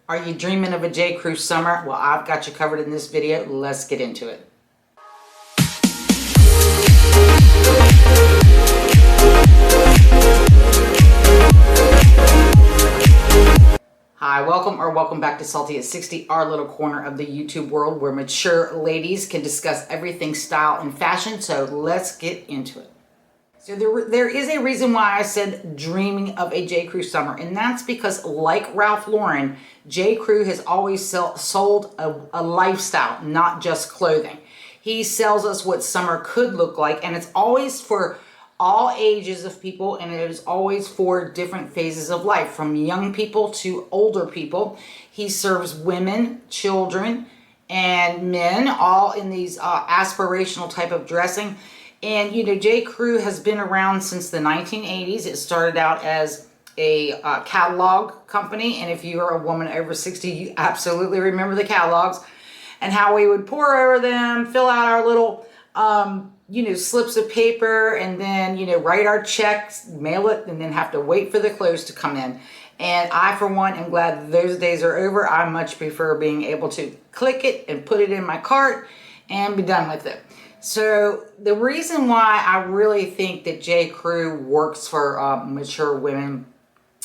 Are you dreaming of a J.Crew summer? Well, I've got you covered in this video. Let's get into it. Hi, welcome back to Salty at 60, our little corner of the YouTube world where mature ladies can discuss everything style and fashion. So let's get into it. So there is a reason why I said dreaming of a J.Crew summer, and that's because, like Ralph Lauren, J.Crew has always sold a lifestyle, not just clothing. He sells us what summer could look like, and it's always for all ages of people, and it is always for different phases of life, from young people to older people. He serves women, children, and men, all in these aspirational type of dressing. And, you know, J.Crew has been around since the 1980s. It started out as a catalog company. And if you are a woman over 60, you absolutely remember the catalogs and how we would pour over them, fill out our little, slips of paper, and then, write our checks, mail it, and then have to wait for the clothes to come in. And I, for one, am glad those days are over. I much prefer being able to click it and put it in my cart and be done with it. So the reason why I really think that J.Crew works for mature women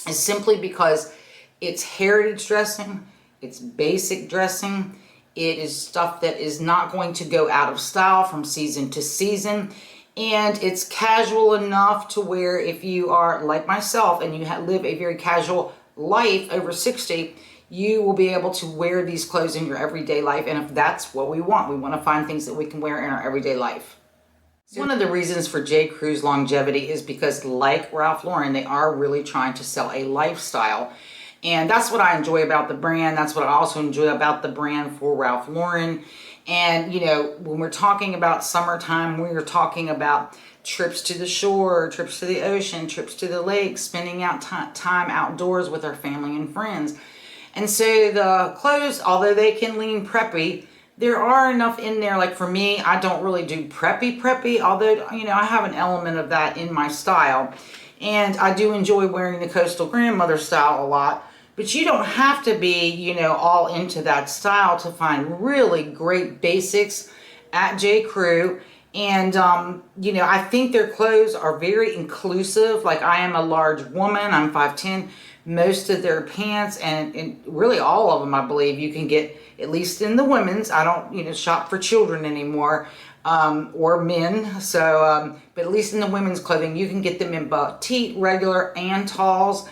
is simply because it's heritage dressing, it's basic dressing, it is stuff that is not going to go out of style from season to season, and it's casual enough to where if you are like myself and you live a very casual life over 60, you will be able to wear these clothes in your everyday life. And if that's what we want to find things that we can wear in our everyday life. One of the reasons for J.Crew's longevity is because, like Ralph Lauren, they are really trying to sell a lifestyle. And that's what I enjoy about the brand. That's what I also enjoy about the brand for Ralph Lauren. And, when we're talking about summertime, we're talking about trips to the shore, trips to the ocean, trips to the lake, spending out time outdoors with our family and friends. And so the clothes, although they can lean preppy, there are enough in there. Like for me, I don't really do preppy, although, I have an element of that in my style. And I do enjoy wearing the coastal grandmother style a lot. But you don't have to be, all into that style to find really great basics at J.Crew. And, I think their clothes are very inclusive. Like, I am a large woman, I'm 5'10". Most of their pants and really all of them, I believe, you can get, at least in the women's. I don't, shop for children anymore, or men. So, but at least in the women's clothing, you can get them in petite, regular, and talls.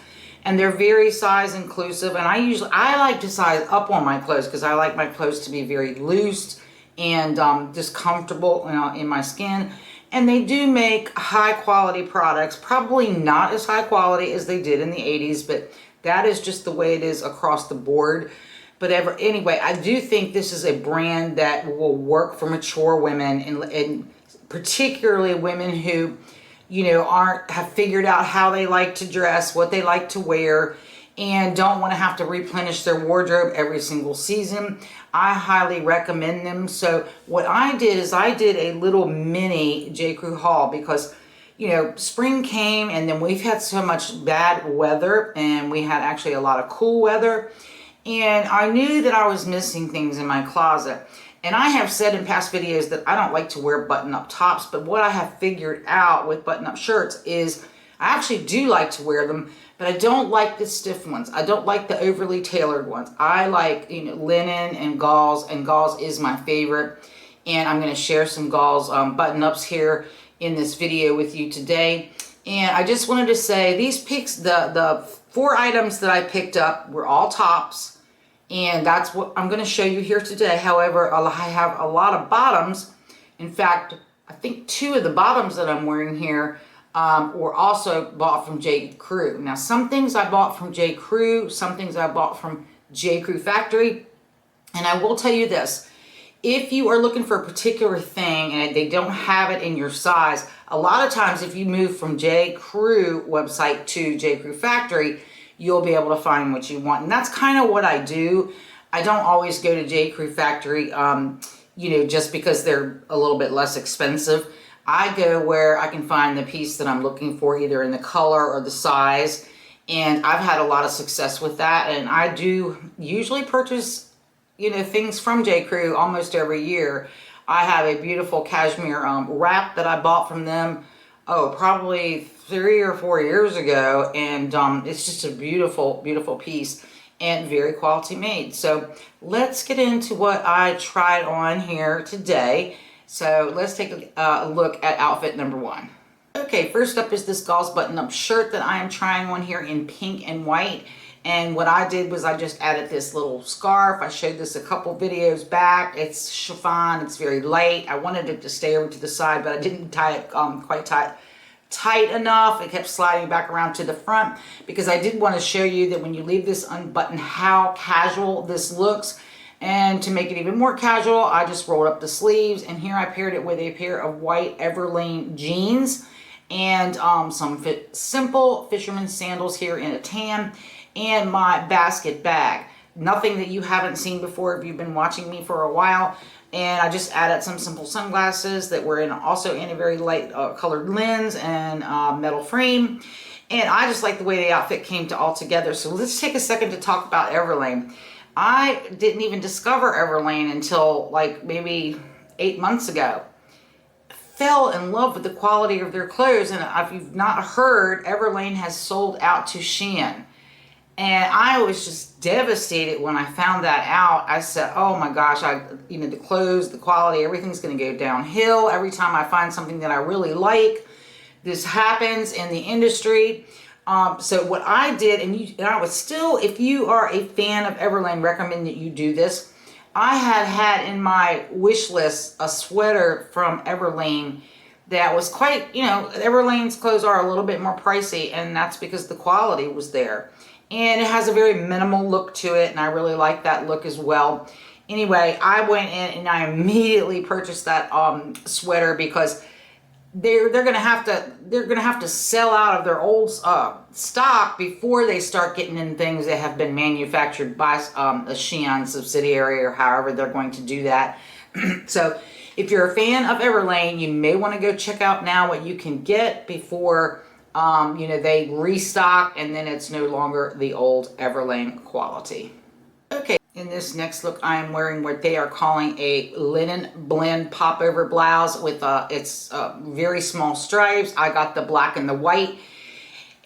And they're very size inclusive. And I like to size up on my clothes because I like my clothes to be very loose and just comfortable in my skin. And they do make high quality products, probably not as high quality as they did in the 80s, but that is just the way it is across the board. But anyway, I do think this is a brand that will work for mature women, and particularly women who, have figured out how they like to dress, what they like to wear, and don't want to have to replenish their wardrobe every single season. I highly recommend them. So what I did is I did a little mini J.Crew haul because, spring came and then we've had so much bad weather, and we had actually a lot of cool weather. And I knew that I was missing things in my closet. And I have said in past videos that I don't like to wear button-up tops, but what I have figured out with button-up shirts is I actually do like to wear them, but I don't like the stiff ones. I don't like the overly tailored ones. I like, linen and gauze is my favorite. And I'm going to share some gauze button-ups here in this video with you today. And I just wanted to say these picks, the 4 items that I picked up were all tops. And that's what I'm going to show you here today. However, I have a lot of bottoms. In fact, I think 2 of the bottoms that I'm wearing here were also bought from J.Crew. Now, some things I bought from J.Crew, some things I bought from J.Crew Factory. And I will tell you this, if you are looking for a particular thing and they don't have it in your size, a lot of times if you move from J.Crew website to J.Crew Factory, you'll be able to find what you want. And that's kind of what I do. I don't always go to J.Crew Factory, just because they're a little bit less expensive. I go where I can find the piece that I'm looking for, either in the color or the size. And I've had a lot of success with that. And I do usually purchase, you know, things from J.Crew almost every year. I have a beautiful cashmere wrap that I bought from them, oh, probably 3 or 4 years ago. And it's just a beautiful, beautiful piece and very quality made. So let's get into what I tried on here today. So let's take a look at outfit number one. Okay, first up is this gauze button-up shirt that I am trying on here in pink and white. And what I did was I just added this little scarf. I showed this a couple videos back. It's chiffon, it's very light. I wanted it to stay over to the side, but I didn't tie it quite tight enough. It kept sliding back around to the front because I did want to show you that when you leave this unbuttoned, how casual this looks. And to make it even more casual, I just rolled up the sleeves, and here I paired it with a pair of white Everlane jeans and some simple fisherman sandals here in a tan, and my basket bag. Nothing that you haven't seen before if you've been watching me for a while. And I just added some simple sunglasses that were also in a very light colored lens and metal frame. And I just like the way the outfit came all together. So let's take a second to talk about Everlane. I didn't even discover Everlane until like maybe 8 months ago. Fell in love with the quality of their clothes, and if you've not heard, Everlane has sold out to Shein. And I was just devastated when I found that out. I said, oh my gosh, the clothes, the quality, everything's going to go downhill every time I find something that I really like. This happens in the industry. So what I did, and I would still, if you are a fan of Everlane, recommend that you do this. I had in my wish list a sweater from Everlane that was quite, Everlane's clothes are a little bit more pricey, and that's because the quality was there. And it has a very minimal look to it, and I really like that look as well. Anyway, I went in and I immediately purchased that sweater because they're gonna have to sell out of their old stock before they start getting in things that have been manufactured by a Shein subsidiary, or however they're going to do that. So if you're a fan of Everlane, you may want to go check out now what you can get before they restock, and then it's no longer the old Everlane quality. Okay, in this next look, I am wearing what they are calling a linen blend popover blouse with it's very small stripes. I got the black and the white,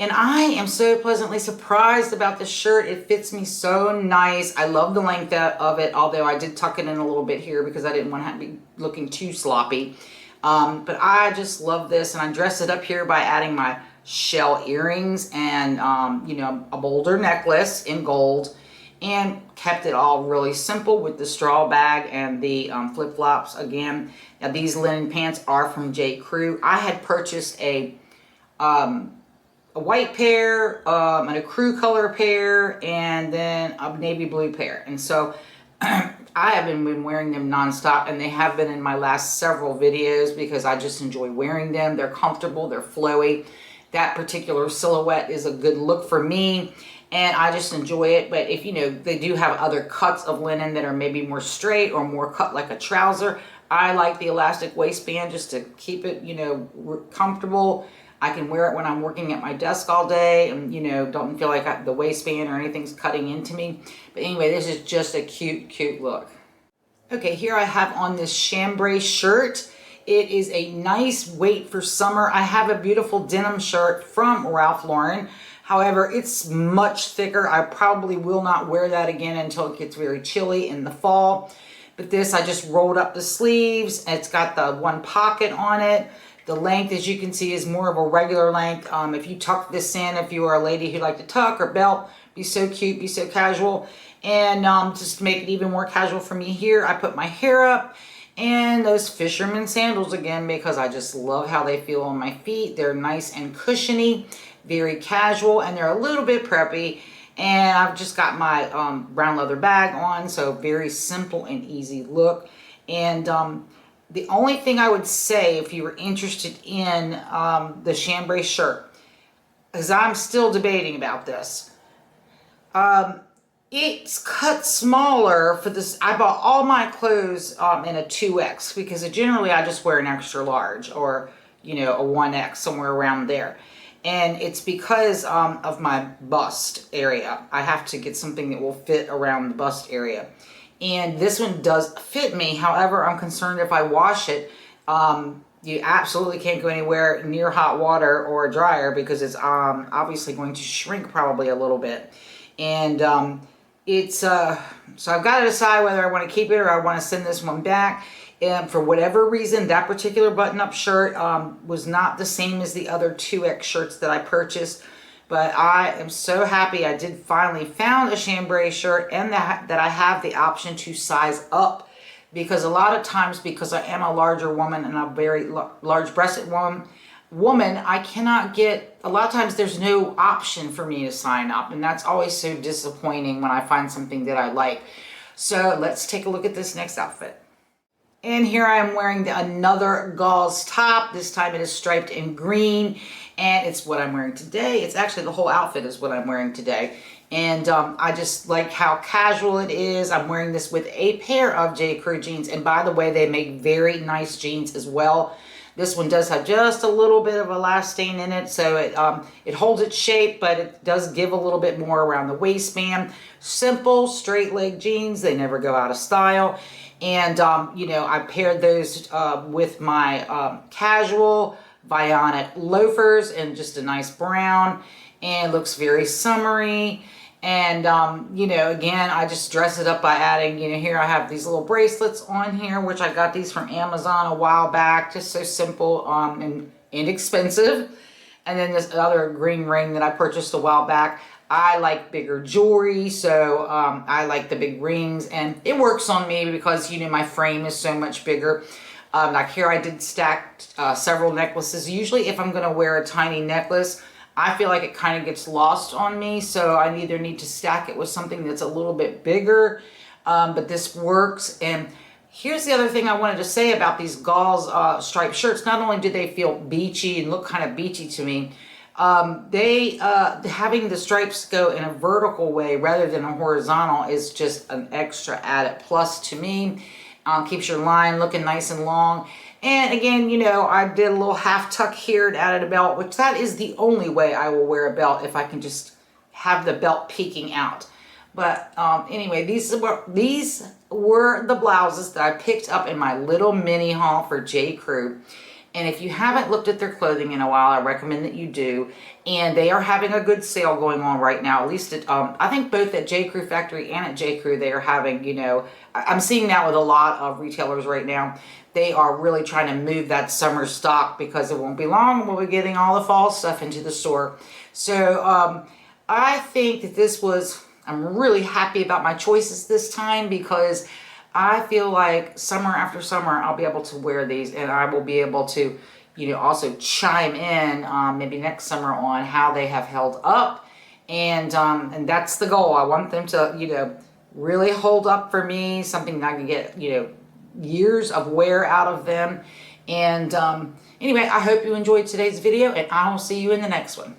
and I am so pleasantly surprised about this shirt. It fits me so nice. I love the length of it, although I did tuck it in a little bit here because I didn't want to be looking too sloppy. But I just love this, and I dress it up here by adding my shell earrings and a boulder necklace in gold, and kept it all really simple with the straw bag and the flip-flops. Again, now these linen pants are from J.Crew. I had purchased a white pair and a crew color pair, and then a navy blue pair, and so I haven't been wearing them nonstop, and they have been in my last several videos because I just enjoy wearing them. They're comfortable, they're flowy. That particular silhouette is a good look for me, and I just enjoy it. But if they do have other cuts of linen that are maybe more straight or more cut like a trouser, I like the elastic waistband just to keep it, comfortable. I can wear it when I'm working at my desk all day and, don't feel like the waistband or anything's cutting into me. But anyway, this is just a cute, cute look. Okay, here I have on this chambray shirt. It is a nice weight for summer. I have a beautiful denim shirt from Ralph Lauren. However, it's much thicker. I probably will not wear that again until it gets very chilly in the fall. But this, I just rolled up the sleeves. It's got the one pocket on it. The length, as you can see, is more of a regular length. If you tuck this in, if you are a lady who like to tuck or belt, be so cute, be so casual. And just to make it even more casual for me here, I put my hair up. And those fisherman sandals again, because I just love how they feel on my feet. They're nice and cushiony, very casual, and they're a little bit preppy. And I've just got my brown leather bag on, so very simple and easy look. And the only thing I would say, if you were interested in the chambray shirt, because I'm still debating about this, it's cut smaller for this. I bought all my clothes in a 2X because generally I just wear an extra large or, a 1X, somewhere around there. And it's because of my bust area. I have to get something that will fit around the bust area. And this one does fit me. However, I'm concerned if I wash it, you absolutely can't go anywhere near hot water or a dryer because it's obviously going to shrink probably a little bit. And so I've got to decide whether I want to keep it or I want to send this one back. And for whatever reason, that particular button-up shirt was not the same as the other 2X shirts that I purchased. But I am so happy I did finally found a Chambray shirt and that I have the option to size up. Because a lot of times, because I am a larger woman and a very large-breasted woman, I cannot get, a lot of times there's no option for me to sign up. And that's always so disappointing when I find something that I like. So let's take a look at this next outfit. And here I am wearing another gauze top. This time it is striped in green, and it's what I'm wearing today. It's actually the whole outfit is what I'm wearing today. And I just like how casual it is. I'm wearing this with a pair of J.Crew jeans. And by the way, they make very nice jeans as well. This one does have just a little bit of elastin in it, so it holds its shape, but it does give a little bit more around the waistband. Simple, straight leg jeans. They never go out of style. And, you know, I paired those with my casual Bionic loafers in just a nice brown. And it looks very summery. And, you know, again, I just dress it up by adding, you know, here I have these little bracelets on here, which I got these from Amazon a while back. Just so simple and inexpensive. And then this other green ring that I purchased a while back. I like bigger jewelry, so I like the big rings, and it works on me because, you know, my frame is so much bigger. Like here I did stack several necklaces. Usually if I'm going to wear a tiny necklace, I feel like it kind of gets lost on me, so I either need to stack it with something that's a little bit bigger, but this works. And here's the other thing I wanted to say about these gauze striped shirts. Not only do they feel beachy and look kind of beachy to me, having the stripes go in a vertical way rather than a horizontal is just an extra added plus to me. Keeps your line looking nice and long. And again, you know, I did a little half tuck here and added a belt, which that is the only way I will wear a belt, if I can just have the belt peeking out. But anyway, these were the blouses that I picked up in my little mini haul for J.Crew. And if you haven't looked at their clothing in a while, I recommend that you do. And they are having a good sale going on right now. At least at, I think both at J.Crew Factory and at J.Crew, they are having, you know, I'm seeing that with a lot of retailers right now. They are really trying to move that summer stock because it won't be long. We'll be getting all the fall stuff into the store. So I think that this was, I'm really happy about my choices this time because I feel like summer after summer, I'll be able to wear these and I will be able to, you know, also chime in maybe next summer on how they have held up. And that's the goal. I want them to, you know, really hold up for me, something that I can get, you know, years of wear out of them. And anyway, I hope you enjoyed today's video and I will see you in the next one.